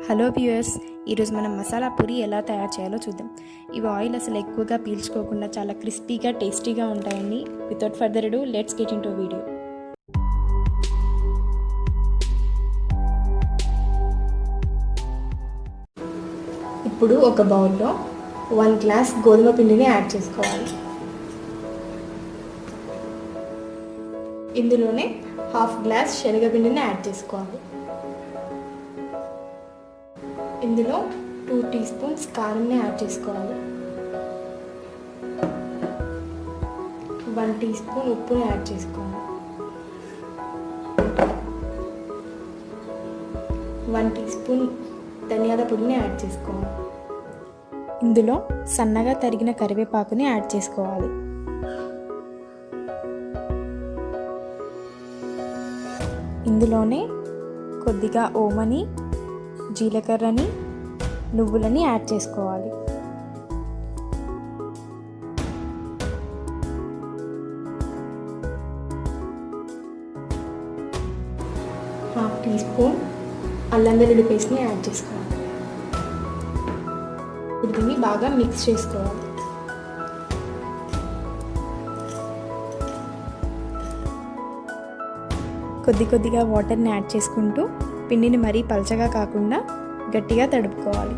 Hello viewers, ఈరోజు మనం మసాలా పూరి ఎలా తయారు చేయాలో చూద్దాం. ఇవి ఆయిల్ అసలు ఎక్కువగా పీల్చుకోకుండా చాలా క్రిస్పీగా టేస్టీగా ఉంటాయండి. వితౌట్ ఫర్దర్ అడు లెట్స్ గెట్ ఇంటూ వీడియో. ఇప్పుడు ఒక బౌల్లో 1 గ్లాస్ గోధుమ పిండిని యాడ్ చేసుకోవాలి. ఇందులోనే 1/2 గ్లాస్ శనగపిండిని యాడ్ చేసుకోవాలి. ఇందులో 2 టీ స్పూన్స్ కారంని యాడ్ చేసుకోవాలి. 1 టీ స్పూన్ ఉప్పుని యాడ్ చేసుకోవాలి. 1 టీ స్పూన్ ధనియాల పొడిని యాడ్ చేసుకోవాలి. ఇందులో సన్నగా తరిగిన కరివేపాకుని యాడ్ చేసుకోవాలి. ఇందులోనే కొద్దిగా ఓమని, జీలకర్రని, నువ్వులని యాడ్ చేసుకోవాలి. హాఫ్ టీ స్పూన్ అల్లం వెల్లుల్లి పేస్ట్ని యాడ్ చేసుకోవాలి. దీన్ని బాగా మిక్స్ చేసుకోవాలి. కొద్దిగా వాటర్ని యాడ్ చేసుకుంటూ పిండిని మరీ పలచగా కాకుండా గట్టిగా తడుపుకోవాలి.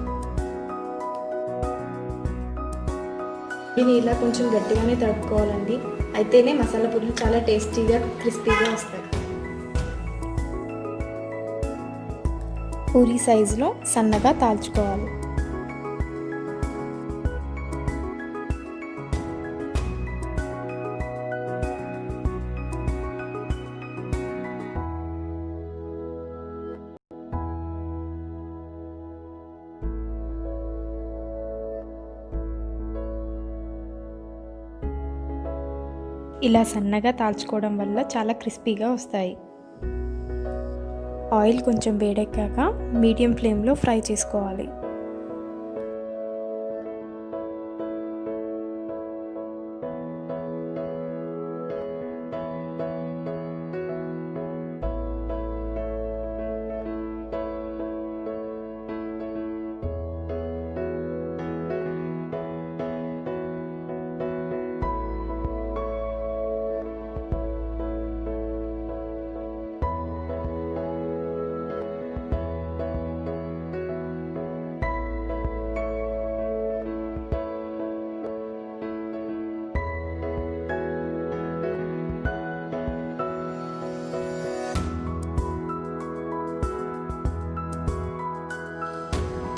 దీన్ని ఇలా కొంచెం గట్టిగానే తడుపుకోవాలండి. అయితేనే మసాలా పూరీలు చాలా టేస్టీగా క్రిస్పీగా వస్తాయి. పూరీ సైజులో సన్నగా తాల్చుకోవాలి. ఇలా సన్నగా తాల్చుకోవడం వల్ల చాలా క్రిస్పీగా వస్తాయి. ఆయిల్ కొంచెం వేడెక్కాక మీడియం ఫ్లేమ్లో ఫ్రై చేసుకోవాలి.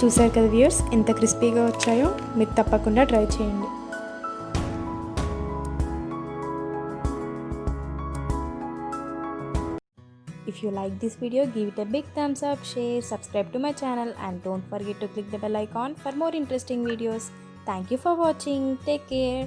చూసారు కదా వ్యూయర్స్, ఎంత క్రిస్పీగా వచ్చాయో. మీరు తప్పకుండా ట్రై చేయండి. If you like this video, give it a big thumbs up, share, subscribe to my channel and don't forget to click the bell icon for more interesting videos. Thank you for watching. Take care.